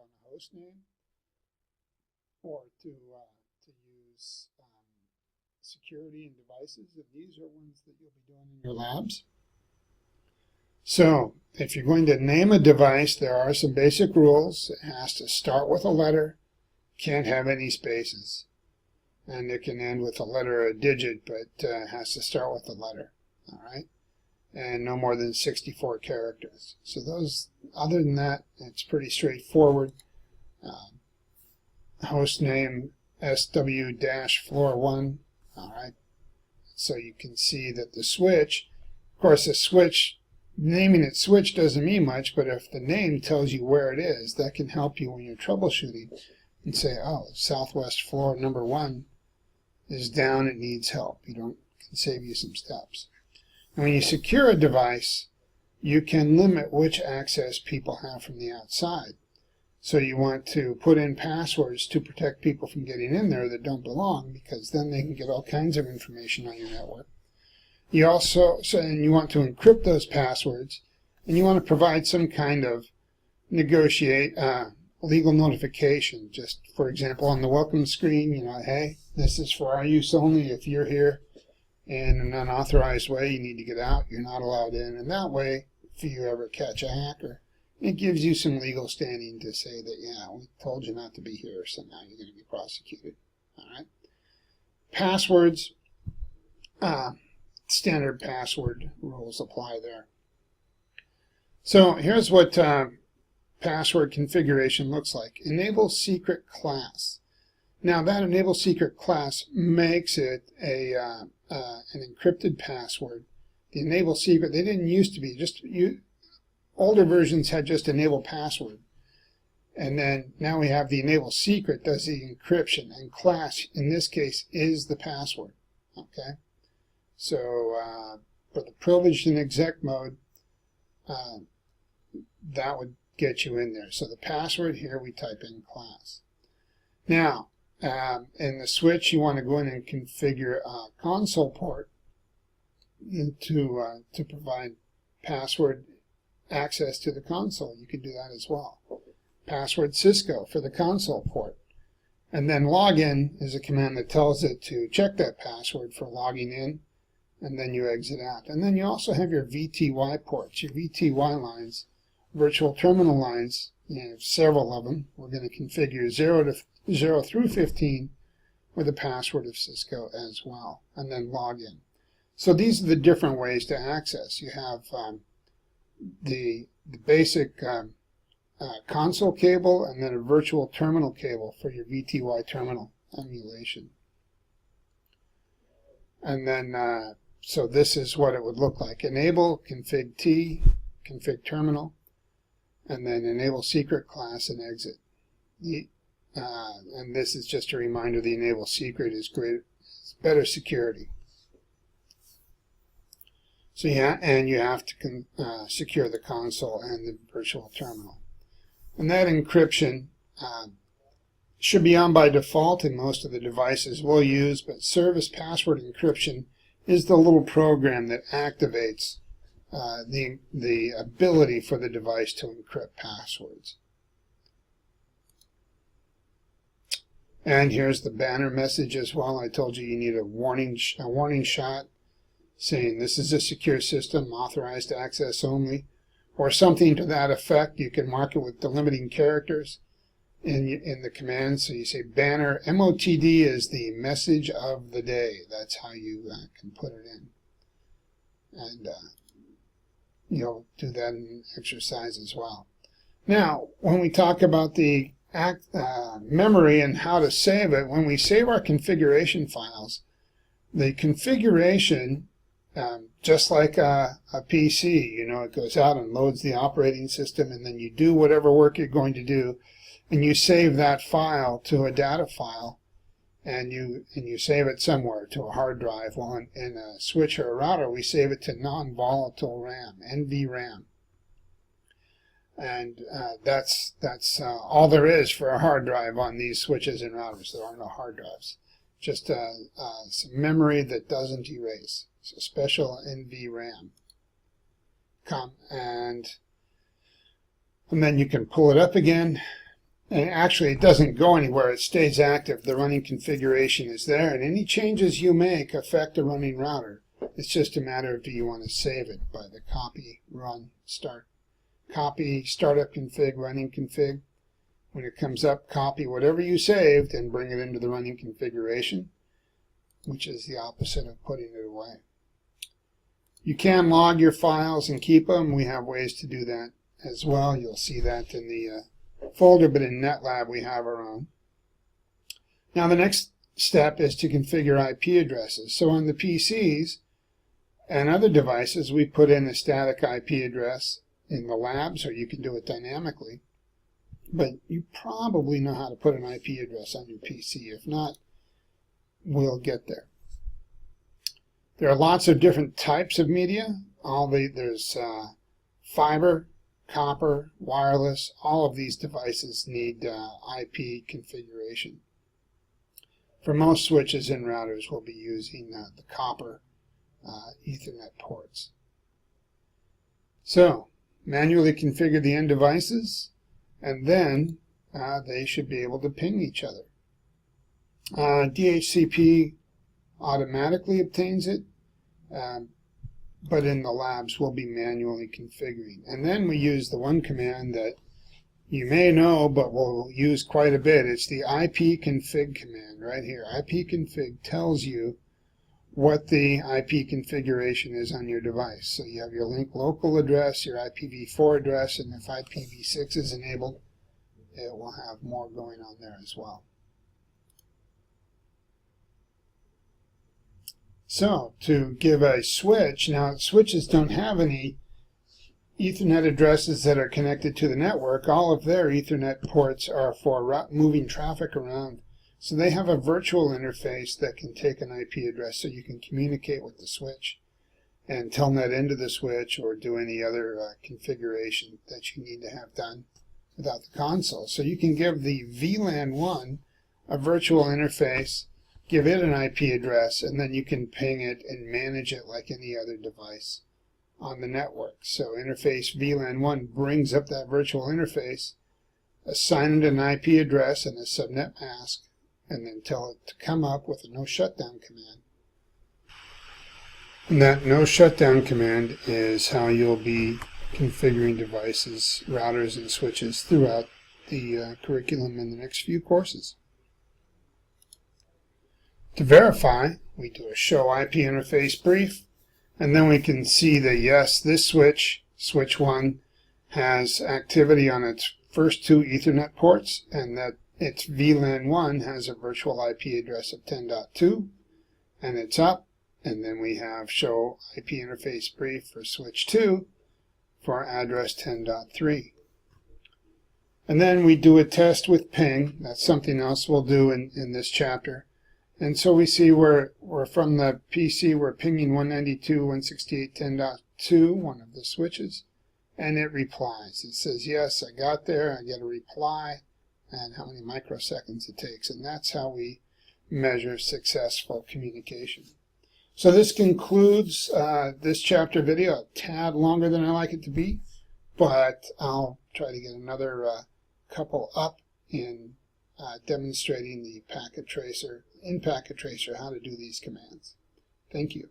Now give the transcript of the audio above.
on a host name, or to use security and devices, and these are ones that you'll be doing in your labs. So if you're going to name a device, there are some basic rules. It has to start with a letter, can't have any spaces, and it can end with a letter or a digit, but it has to start with a letter, all right? And no more than 64 characters. So those, other than that, it's pretty straightforward. Host name SW-floor1, all right? So you can see that the switch, of course the switch, naming it switch doesn't mean much, but if the name tells you where it is, that can help you when you're troubleshooting and say, oh, southwest floor number 1 is down, it needs help. Can save you some steps. And when you secure a device, you can limit which access people have from the outside. So you want to put in passwords to protect people from getting in there that don't belong, because then they can get all kinds of information on your network. You also, and you want to encrypt those passwords, and you want to provide some kind of legal notification. Just, for example, on the welcome screen, hey, this is for our use only. If you're here in an unauthorized way, you need to get out. You're not allowed in. And that way, if you ever catch a hacker, it gives you some legal standing to say that, yeah, we told you not to be here, so now you're going to be prosecuted. All right. Passwords, standard password rules apply there. So here's what password configuration looks like. Enable secret class. Now that enable secret class makes it an encrypted password. The enable secret, they didn't used to be, older versions had just enable password. And then now we have the enable secret does the encryption, and class in this case is the password. Okay, so for the privileged and exec mode, that would get you in there. So the password here, we type in class. Now in the switch, you want to go in and configure a console port to provide password access to the console. You can do that as well. Password Cisco for the console port. And then login is a command that tells it to check that password for logging in, and then you exit out. And then you also have your VTY ports, your VTY lines, virtual terminal lines. You have several of them. We're going to configure 0 through 15 with a password of Cisco as well, and then log in. So these are the different ways to access. You have the basic console cable, and then a virtual terminal cable for your VTY terminal emulation. And then, so this is what it would look like. Enable, config T, config terminal, and then enable secret class and exit. And this is just a reminder, the enable secret is great, it's better security. So yeah, and you have to secure the console and the virtual terminal. And that encryption should be on by default in most of the devices we'll use, but service password encryption is the little program that activates the ability for the device to encrypt passwords. And here's the banner message as well. I told you need a warning shot saying this is a secure system, authorized access only, or something to that effect. You can mark it with delimiting characters in the command. So you say banner, MOTD is the message of the day. That's how you can put it in. And you'll do that in exercise as well. Now, when we talk about the memory and how to save it, when we save our configuration files, the configuration, just like a PC, it goes out and loads the operating system, and then you do whatever work you're going to do, and you save that file to a data file, and you save it somewhere to a hard drive. Well, in a switch or a router, we save it to non-volatile RAM, NVRAM. And that's all there is for a hard drive on these switches and routers. There are no hard drives. Just some memory that doesn't erase. So special NVRAM. And then you can pull it up again And actually, it doesn't go anywhere. It stays active. The running configuration is there, and any changes you make affect the running router. It's just a matter of do you want to save it by the copy, run, start. Copy, startup config, running config. When it comes up, copy whatever you saved and bring it into the running configuration, which is the opposite of putting it away. You can log your files and keep them. We have ways to do that as well. You'll see that in the folder, but in NetLab we have our own. Now the next step is to configure IP addresses. So on the PCs and other devices, we put in a static IP address in the labs, or you can do it dynamically. But you probably know how to put an IP address on your PC. If not, we'll get there. There are lots of different types of media. There's fiber, copper, wireless. All of these devices need IP configuration. For most switches and routers, we'll be using the copper Ethernet ports. So, manually configure the end devices, and then they should be able to ping each other. DHCP automatically obtains it, but in the labs we'll be manually configuring. And then we use the one command that you may know but we'll use quite a bit. It's the ipconfig command right here. Ipconfig tells you what the IP configuration is on your device. So you have your link local address, your IPv4 address, and if IPv6 is enabled, it will have more going on there as well. So to give a switch, now switches don't have any Ethernet addresses that are connected to the network. All of their Ethernet ports are for moving traffic around. So they have a virtual interface that can take an IP address so you can communicate with the switch and telnet into the switch or do any other configuration that you need to have done without the console. So you can give the VLAN 1 a virtual interface, give it an IP address, and then you can ping it and manage it like any other device on the network. So interface VLAN 1 brings up that virtual interface, assign it an IP address and a subnet mask, and then tell it to come up with a no shutdown command. And that no shutdown command is how you'll be configuring devices, routers, and switches throughout the curriculum in the next few courses. To verify, we do a show IP interface brief, and then we can see that yes, this switch, switch 1, has activity on its first 2 Ethernet ports, and that its VLAN 1 has a virtual IP address of 10.2, and it's up. And then we have show IP interface brief for switch 2 for address 10.3. And then we do a test with ping. That's something else we'll do in this chapter. And so we see we're from the PC, we're pinging 192.168.10.2, one of the switches, and it replies. It says, yes, I got there, I get a reply, and how many microseconds it takes. And that's how we measure successful communication. So this concludes this chapter video, a tad longer than I like it to be, but I'll try to get another couple up in demonstrating the packet tracer, in packet tracer, how to do these commands. Thank you.